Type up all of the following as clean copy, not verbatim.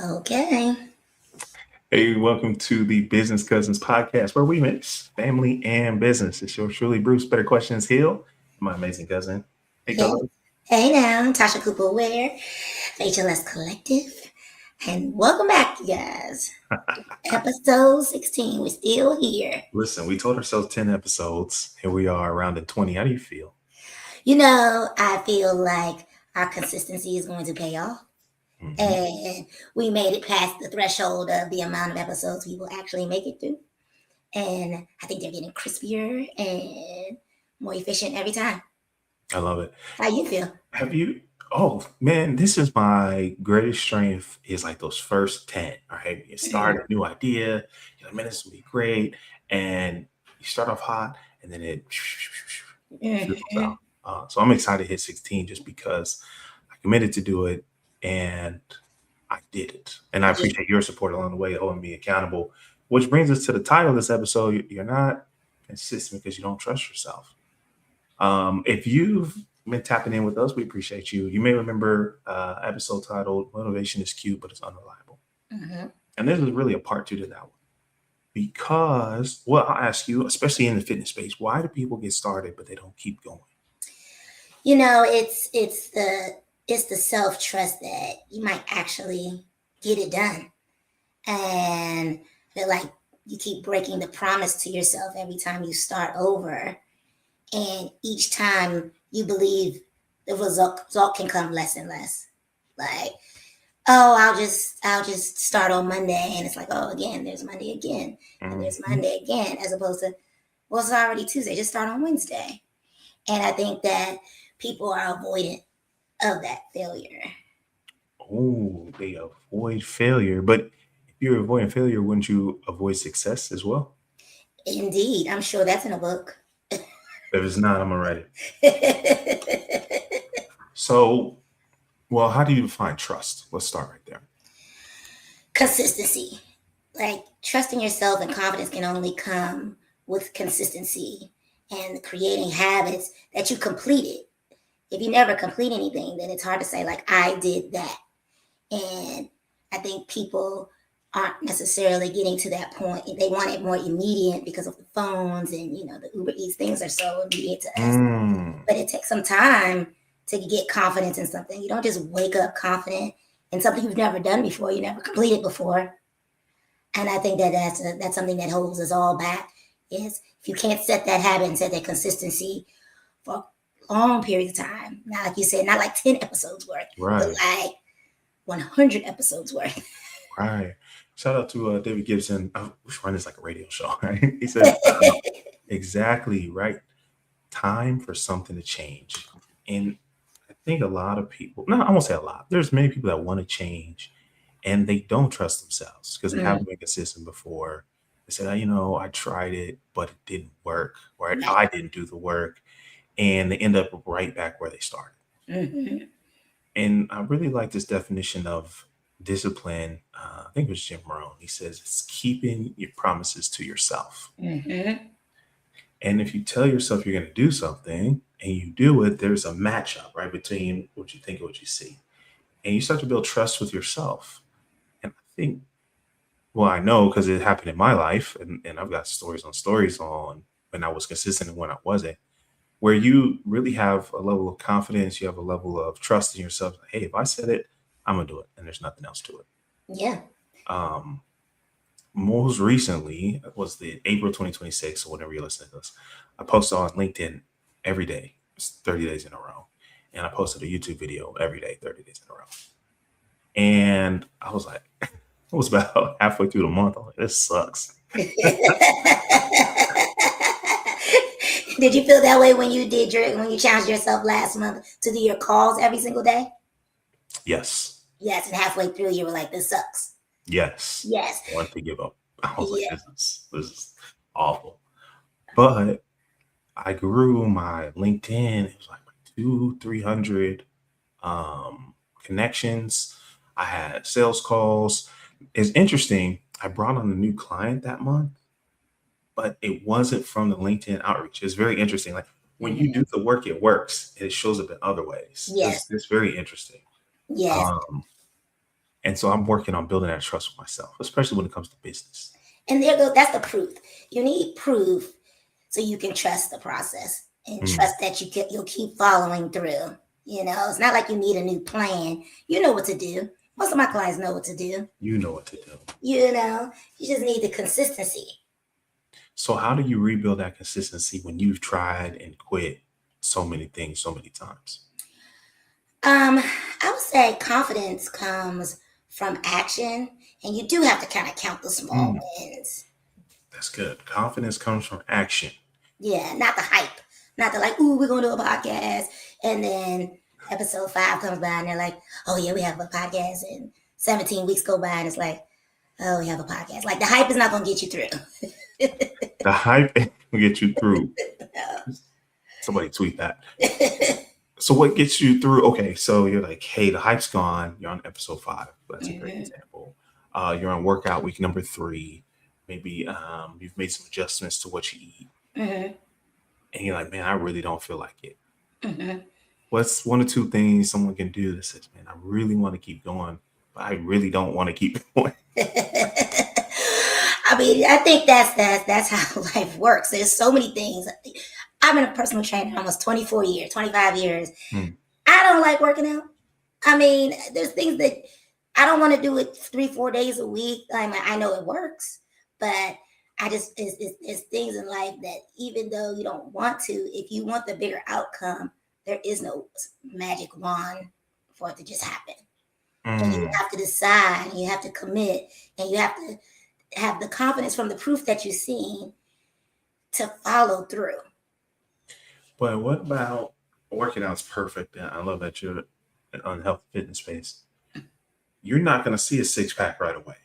Okay. Hey, welcome to the Business Cousins podcast, where we mix family and business. It's yours truly, Bruce. Better questions, Hill, my amazing cousin. Hey, Hey, cousin. hey now, Tasha Cooper Ware, HLS Collective, and welcome back, you guys. Episode 16. We're still here. Listen, we told ourselves 10 episodes. Here we are around the 20. How do you feel? I feel like our consistency is going to pay off. Hmm. And we made it past the threshold of the amount of episodes we will actually make it through. And I think they're getting crispier and more efficient every time. I love it. How you feel? Have you? Oh, man, this is my greatest strength is like those first 10. All right. You start a new idea. You're like, man, this will be great. And you start off hot and then it fizzles Mm-hmm. out. So I'm excited to hit 16 just because I committed to do it and I did it. And I Yeah. appreciate your support along the way, holding me accountable. Which brings us to the title of this episode. You're not consistent because you don't trust yourself. If you've been tapping in with us, we appreciate you. You may remember episode titled "Motivation is Cute, but it's Unreliable," Mm-hmm. and this is really a part two to that one. Because, well, I'll ask you, especially in the fitness space, why do people get started but they don't keep going? It's the self trust that you might actually get it done, and feel like you keep breaking the promise to yourself every time you start over, and each time you believe the result can come less and less. Like, oh, I'll just start on Monday, and it's like, oh, again, there's Monday again, and there's Mhm. Monday again, as opposed to, well, it's already Tuesday, just start on Wednesday. And I think that people are avoidant of that failure. Oh, they avoid failure. But if you're avoiding failure, wouldn't you avoid success as well? Indeed, I'm sure that's in a book. If it's not, I'm gonna write it. So, well, how do you define trust? Let's start right there. Consistency. Like, trusting yourself and confidence can only come with consistency and creating habits that you completed. If you never complete anything, then it's hard to say, like, I did that. And I think people aren't necessarily getting to that point. They want it more immediate because of the phones and, the Uber Eats things are so immediate to us. Mm, But it takes some time to get confidence in something. You don't just wake up confident in something you've never done before, you never completed before. And I think that that's something that holds us all back. Is if you can't set that habit and set that consistency for long periods of time, not like you said, not like 10 episodes worth, but right, like 100 episodes worth. right. Shout out to David Gibson. We should run this like a radio show, right? He says, exactly right. Time for something to change. And I think a lot of people, no, I won't say a lot. There's many people that want to change and they don't trust themselves because they Mm, haven't been consistent before. They said, I tried it, but it didn't work, or right. I didn't do the work. And they end up right back where they started. Mm-hmm. And I really like this definition of discipline. I think it was Jim Rohn. He says it's keeping your promises to yourself. Mm-hmm. And if you tell yourself you're going to do something and you do it, there's a matchup, right, between what you think and what you see. And you start to build trust with yourself. And I think, well, I know because it happened in my life, and I've got stories on when I was consistent and when I wasn't, where you really have a level of confidence, you have a level of trust in yourself. Hey, if I said it, I'm gonna do it, and there's nothing else to it. Yeah. Um, Most recently was the April 2026, so whenever you listen to this, I posted on LinkedIn every day, it's 30 days in a row, and I posted a YouTube video every day, 30 days in a row. And I was like, it was about halfway through the month. I'm like, this sucks. Did you feel that way when you challenged yourself last month to do your calls every single day? Yes, Yes, and halfway through you were like, this sucks. yes. Yes. I wanted to give up. I was like, Yeah. this is awful. But I grew my LinkedIn. It was like two, 300 connections. I had sales calls. It's interesting. I brought on a new client that month, but it wasn't from the LinkedIn outreach. It's very interesting. Like when you Mhm. do the work, it works. And it shows up in other ways. Yes. It's very interesting. Yes. Um, And so I'm working on building that trust with myself, especially when it comes to business. And there goes, that's the proof. You need proof so you can trust the process and Mm, trust that you'll keep following through. It's not like you need a new plan. You know what to do. Most of my clients know what to do. you know what to do. You just need the consistency. So how do you rebuild that consistency when you've tried and quit so many things so many times? I would say confidence comes from action, and you do have to kind of count the small Mm, wins. that's good. Confidence comes from action. Yeah, not the hype, not the like, ooh, we're gonna do a podcast, and then episode 5 comes by, and they're like, oh yeah, we have a podcast, and 17 weeks go by, and it's like, oh, we have a podcast. Like the hype is not gonna get you through. The hype will get you through. Somebody tweet that. So what gets you through? Okay, so you're like, hey, the hype's gone. You're on episode 5. That's a great Mhm, example. You're on workout week number 3. Maybe you've made some adjustments to what you eat, mhm, and you're like, man, I really don't feel like it. mhm. What's one or two things someone can do that says, man, I really want to keep going, but I really don't want to keep going? I mean, I think that's how life works. There's so many things. I've been a personal trainer almost 24 years, 25 years. Hmm. I don't like working out. I mean, there's things that I don't want to do it 3, 4 days a week. I mean, I know it works, but I just it's things in life that even though you don't want to, if you want the bigger outcome, there is no magic wand for it to just happen. And you Mm. have to decide, and you have to commit, and you have to have the confidence from the proof that you've seen to follow through. But what about working out's perfect? And I love that you're on health fitness space. You're not going to see a six pack right away.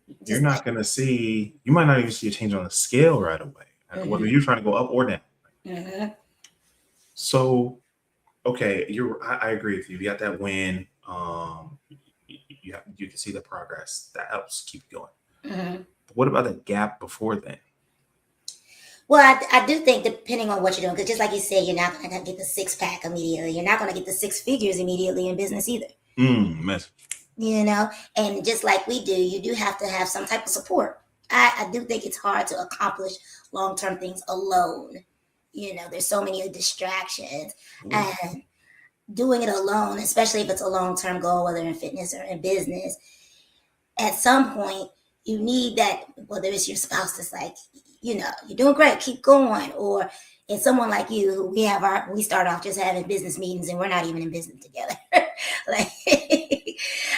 You're Just not going to see, you might not even see a change on the scale right away, whether mm-hmm, you're trying to go up or down. mm-hmm, So, okay, I agree with you. You got that win. You can see the progress that helps keep you going. mm-hmm. But what about the gap before then? Well, I do think depending on what you're doing, because just like you said, you're not going to get the 6 pack immediately. You're not going to get the 6 figures immediately in business either. Mess. And just like we do, you do have to have some type of support. I do think it's hard to accomplish long-term things alone. There's so many distractions, Ooh. and doing it alone, especially if it's a long-term goal, whether in fitness or in business, at some point you need that, whether it's your spouse that's like, you're doing great, keep going, or it's someone like you who we start off just having business meetings and we're not even in business together. Like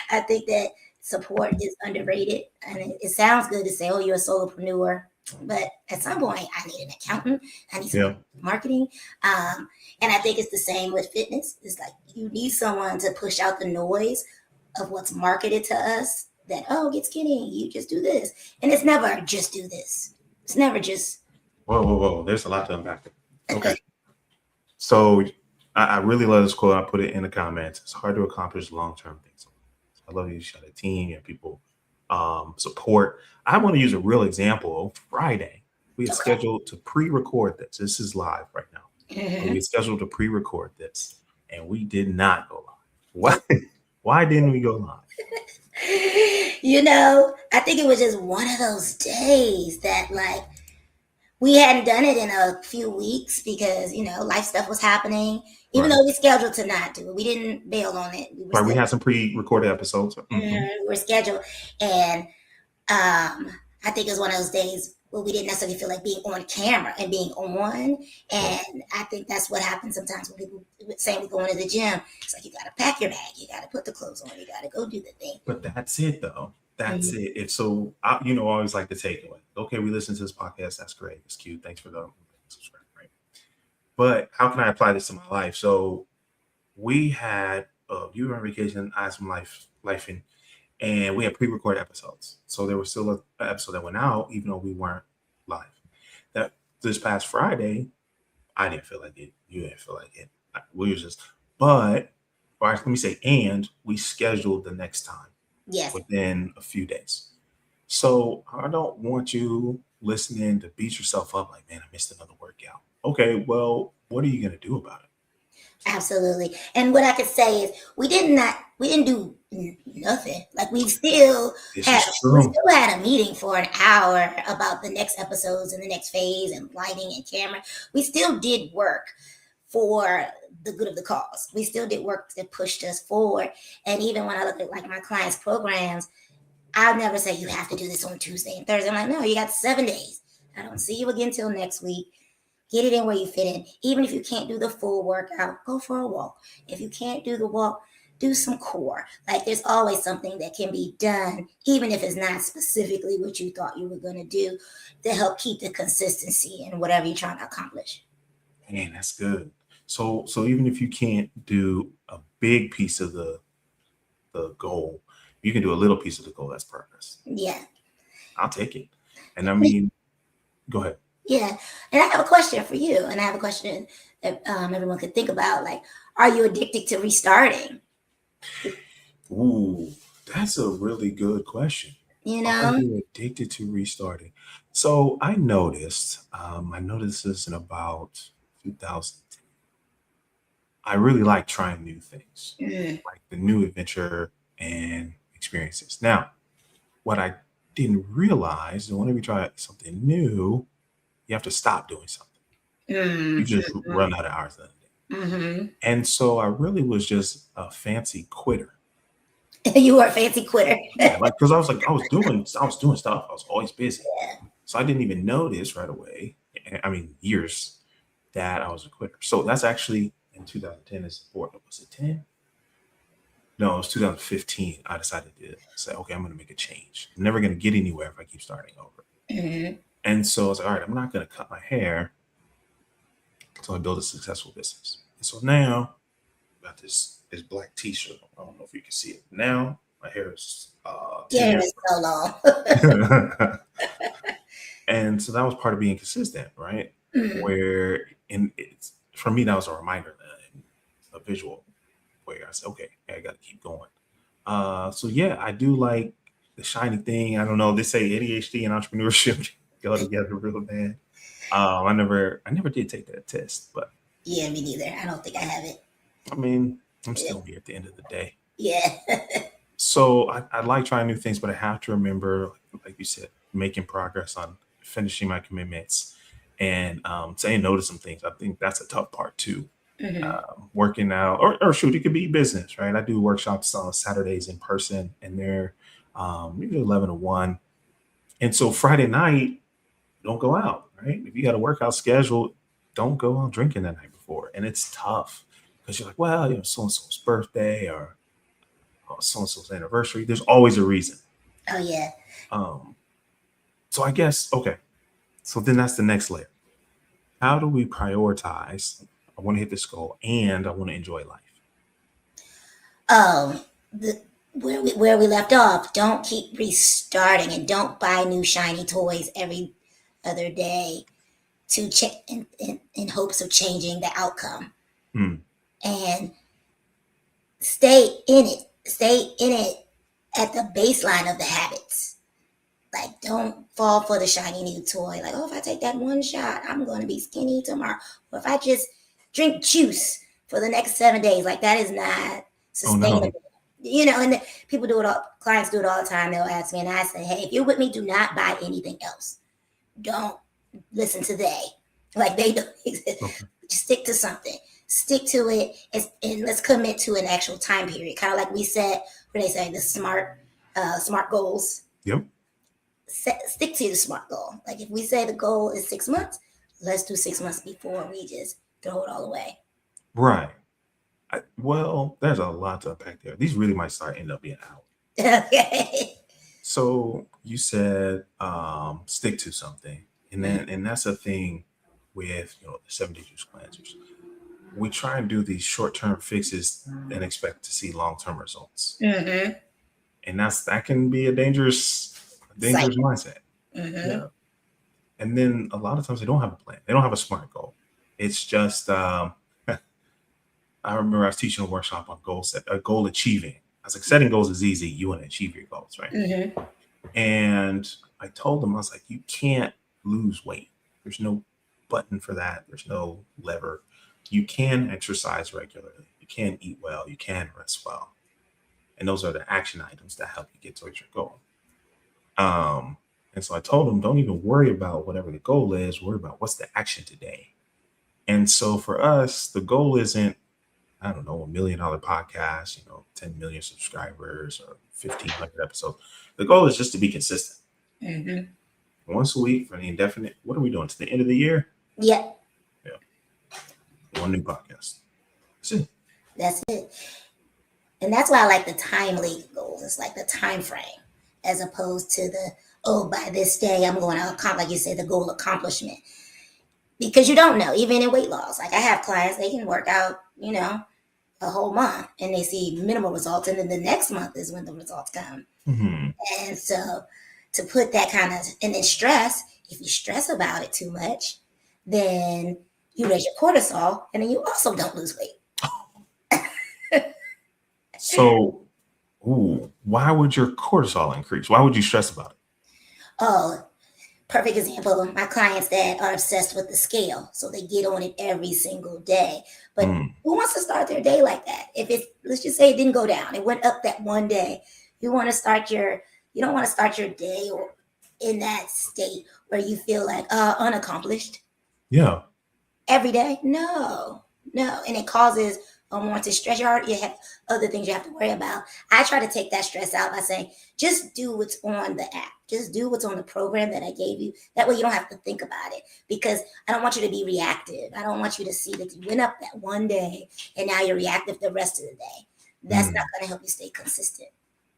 I think that support is underrated, and it sounds good to say, oh, you're a solopreneur, but at some point I need an accountant, I need some Yeah. marketing, and I think it's the same with fitness. It's like you need someone to push out the noise of what's marketed to us, that, oh, get skinny, you just do this, and it's never just do this. It's never just Whoa, whoa, whoa. There's a lot to unpack. Okay. So I really love this quote. I put it in the comments. It's hard to accomplish long term things. I love you. You got a team, you have people support. I want to use a real example. Friday, we had okay. scheduled to pre record this. This is live right now. But we Mhm. had scheduled to pre record this, and we did not go live. Why? Why didn't we go live? I think it was just one of those days that, like, we hadn't done it in a few weeks because life stuff was happening. Even Right. though we scheduled to not do it, we didn't bail on it. We were Right. We still had some pre recorded episodes. Mhm. we were scheduled, and I think it was one of those days where we didn't necessarily feel like being on camera and being on. Right. And I think that's what happens sometimes when people say we're going to the gym. It's like you got to pack your bag, you got to put the clothes on, you got to go do the thing. But that's it, though. That's Mhm. it. If so, I always like to take it. Okay, we listen to this podcast. That's great. It's cute. Thanks for the subscribe. Right. But how can I apply this to my life? So we had you were on vacation, I had some life in, and we had pre-recorded episodes. So there was still an episode that went out, even though we weren't live. That this past Friday, I didn't feel like it. You didn't feel like it. We was just, but or let me say, and we scheduled the next time Yes. within a few days. So I don't want you listening to beat yourself up like, man, I missed another workout. Okay, well, what are you going to do about it? Absolutely. And what I could say is we didn't do nothing. Like This is we true. still had a meeting for an hour about the next episodes and the next phase and lighting and camera. We still did work for the good of the cause. We still did work that pushed us forward. And even when I look at like my clients' programs, I'll never say you have to do this on Tuesday and Thursday. I'm like, no, you got 7 days. I don't see you again till next week. Get it in where you fit in. Even if you can't do the full workout, go for a walk. If you can't do the walk, do some core. Like there's always something that can be done, even if it's not specifically what you thought you were going to do, to help keep the consistency in whatever you're trying to accomplish. Man, that's good. So even if you can't do a big piece of the goal, you can do a little piece of the goal. That's progress. Yeah. I'll take it. And I mean, go ahead. Yeah. And I have a question for you. And I have a question that everyone could think about. Like, are you addicted to restarting? Ooh, that's a really good question. You Are know? you addicted to restarting? So I noticed this in about 2000. I really like trying new things, Mm, like the new adventure and experiences. Now, what I didn't realize is whenever you try something new, you have to stop doing something. You mm, just run out of hours in a day. mm-hmm. And so I really was just a fancy quitter. You are a fancy quitter. Yeah, like because I was doing stuff. I was always busy. So I didn't even notice right away. I mean, years that I was a quitter. So that's actually in 2010 is important. Was it 10? No, it was 2015. I decided to say, okay, I'm going to make a change. I'm never going to get anywhere if I keep starting over. Mm-hmm. And so I was like, all right, I'm not going to cut my hair until I build a successful business. And so now I got this black T-shirt. I don't know if you can see it. Now my hair is 10 Damn, years it's so long. ago. And so that was part of being consistent, right? Mm, Where and it's for me that was a reminder that a visual where I said, okay, I got to keep going. So yeah, I do like the shiny thing. I don't know. They say ADHD and entrepreneurship go together real bad. I never did take that test, but yeah, me neither. I don't think I have it. I mean, I'm Yeah. still here at the end of the day. Yeah. So I like trying new things, but I have to remember, like you said, making progress on finishing my commitments and saying no to some things. I think that's a tough part too. Hmm. Working out, or shoot, it could be business, right? I do workshops on Saturdays in person, and they're usually 11 to 1. And so Friday night, don't go out, right? If you got a workout scheduled, don't go out drinking that night before. And it's tough because you're like, well, so and so's birthday or so and so's anniversary. There's always a reason. Oh yeah. Um, so I guess, okay. So then that's the next layer. How do we prioritize? I want to hit this goal and I want to enjoy life. The where we left off. Don't keep restarting and don't buy new shiny toys every other day in hopes of changing the outcome. Hmm. And stay in it. Stay in it at the baseline of the habits. Like, don't fall for the shiny new toy. Like, oh, if I take that one shot, I'm going to be skinny tomorrow. Or if I just drink juice for the next 7 days, like, that is not Oh no. sustainable. And people do it all, clients do it all the time. They'll ask me, and I say, hey, if you're with me, do not buy anything else. Don't listen to they. Like, they don't exist. Okay. Stick to something. Stick to it, and let's commit to an actual time period. Kind of like we said, what they say, the smart goals. Yep. Stick to the smart goal. Like if we say the goal is 6 months, let's do 6 months before we just throw it all away. Right. Well, there's a lot to unpack there. These really might start end up being out. Okay. So you said stick to something, and Mm-hmm. that's a thing with the 7 day juice cleansers. We try and do these short term fixes and expect to see long term results, Mm-hmm. and that can be a dangerous Cycle. mindset. Mm-hmm. Yeah, and then a lot of times they don't have a plan. They don't have a smart goal. It's just I remember I was teaching a workshop on goal achieving. I was like, setting goals is easy. You want to achieve your goals, right? Mm-hmm. And I told them, I was like, you can't lose weight. There's no button for that. There's no lever. you can exercise regularly, you can eat well, you can rest well. And those are the action items that help you get towards your goal. Um, and so I told him, don't even worry about whatever the goal is, worry about what's the action today. And so for us, the goal isn't, I don't know, $1 million podcast, 10 million subscribers or 1,500 episodes. The goal is just to be consistent. Mm-hmm. Once a week for the indefinite. What are we doing to the end of the year? Yep. Yeah. One new podcast. That's it. That's it. And that's why I like the timely goals. It's like the time frame, as opposed to the, oh, by this day I'm going to accomplish, like you say, the goal accomplishment. Because you don't know, even in weight loss. Like I have clients, they can work out, a whole month and they see minimal results. And then the next month is when the results come. Mm-hmm. And so to put that kind of, and then stress, if you stress about it too much, then you raise your cortisol and then you also don't lose weight. So, why would your cortisol increase? Why would you stress about it? Oh, perfect example. My clients that are obsessed with the scale, so they get on it every single day. But who wants to start their day like that? If it's, let's just say it didn't go down, it went up that one day. You don't want to start your day or in that state where you feel like unaccomplished. Yeah. Every day? No. And it causes unwanted stress. You have other things you have to worry about. I try to take that stress out by saying, just do what's on the app. Just do what's on the program that I gave you. That way you don't have to think about it, because I don't want you to be reactive. I don't want you to see that you went up that one day and now you're reactive the rest of the day. That's not going to help you stay consistent.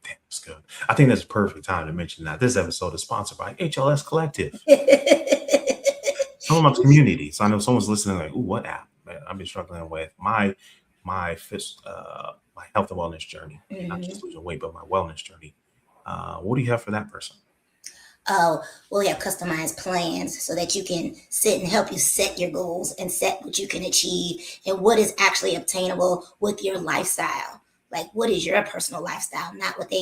That's good. I think that's a perfect time to mention that this episode is sponsored by HLS Collective. Talking about community. So I know someone's listening like, ooh, what app? Man, I've been struggling with my my health and wellness journey, not just losing weight, but my wellness journey. What do you have for that person? Oh, well, we have customized plans so that you can sit and help you set your goals and set what you can achieve and what is actually obtainable with your lifestyle. Like, what is your personal lifestyle, not what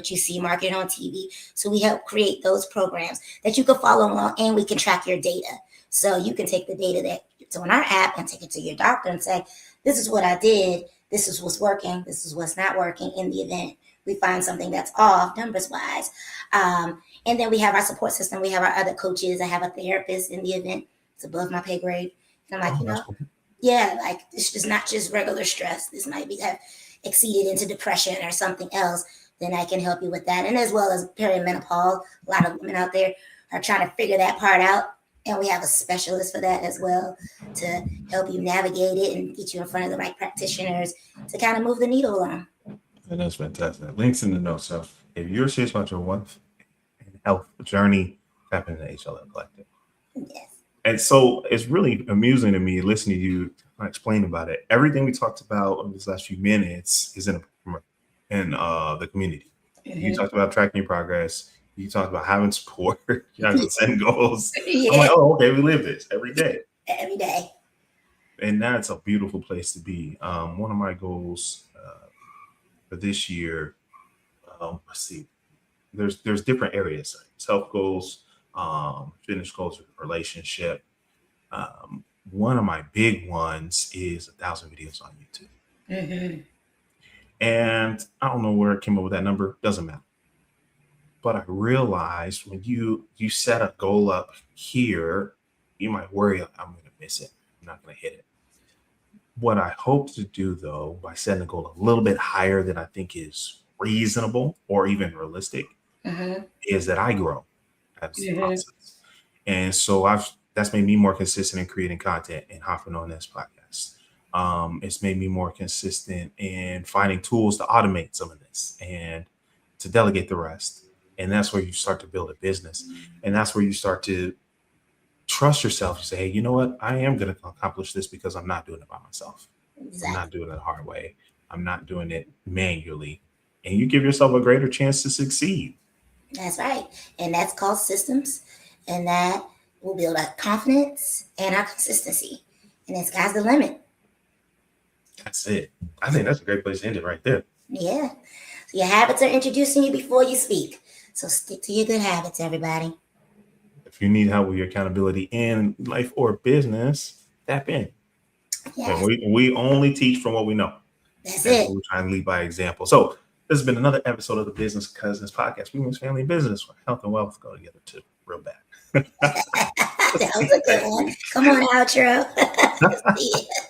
you see marketed on TV. So we help create those programs that you can follow along, and we can track your data. So you can take the data that's on our app and take it to your doctor and say, this is what I did. This is what's working. This is what's not working in the event we find something that's off numbers wise. And then we have our support system. We have our other coaches. I have a therapist in the event. It's above my pay grade. And I'm like, cool. Yeah, like this is not just regular stress. This might have exceeded into depression or something else. Then I can help you with that. And as well as perimenopause, a lot of women out there are trying to figure that part out. And we have a specialist for that as well to help you navigate it and get you in front of the right practitioners to kind of move the needle along. And that's fantastic. Links in the notes. So if you're serious about your wealth and health journey, tap into HLF Collective. Yes. And so it's really amusing to me listening to you explain about it. Everything we talked about in these last few minutes is in the community. Mm-hmm. You talked about tracking your progress. You talked about having support. You have to set goals. Yeah. I'm like, oh, okay, we live this every day. Every day. And that's a beautiful place to be. One of my goals for this year, let's see, there's different areas: self goals, fitness goals, relationship. One of my big ones is 1,000 videos on YouTube. Mm-hmm. And I don't know where it came up with that number. Doesn't matter. But I realized when you set a goal up here, you might worry, I'm going to miss it. I'm not going to hit it. What I hope to do, though, by setting a goal a little bit higher than I think is reasonable or even realistic, is that I grow as a process. And so that's made me more consistent in creating content and hopping on this podcast. It's made me more consistent in finding tools to automate some of this and to delegate the rest. And that's where you start to build a business. And that's where you start to trust yourself. You say, hey, you know what? I am going to accomplish this because I'm not doing it by myself. Exactly. I'm not doing it the hard way. I'm not doing it manually. And you give yourself a greater chance to succeed. That's right. And that's called systems. And that will build our confidence and our consistency. And the sky's the limit. That's it. I think that's a great place to end it right there. Yeah. So your habits are introducing you before you speak. So stick to your good habits, everybody. If you need help with your accountability in life or business, tap in. And Yes, we only teach from what we know. that's And so it. we're trying to lead by example. So this has been another episode of the Business Cousins podcast. Women's family business, where health and wealth go together too, real bad. That was a good one. Come on, outro. See ya.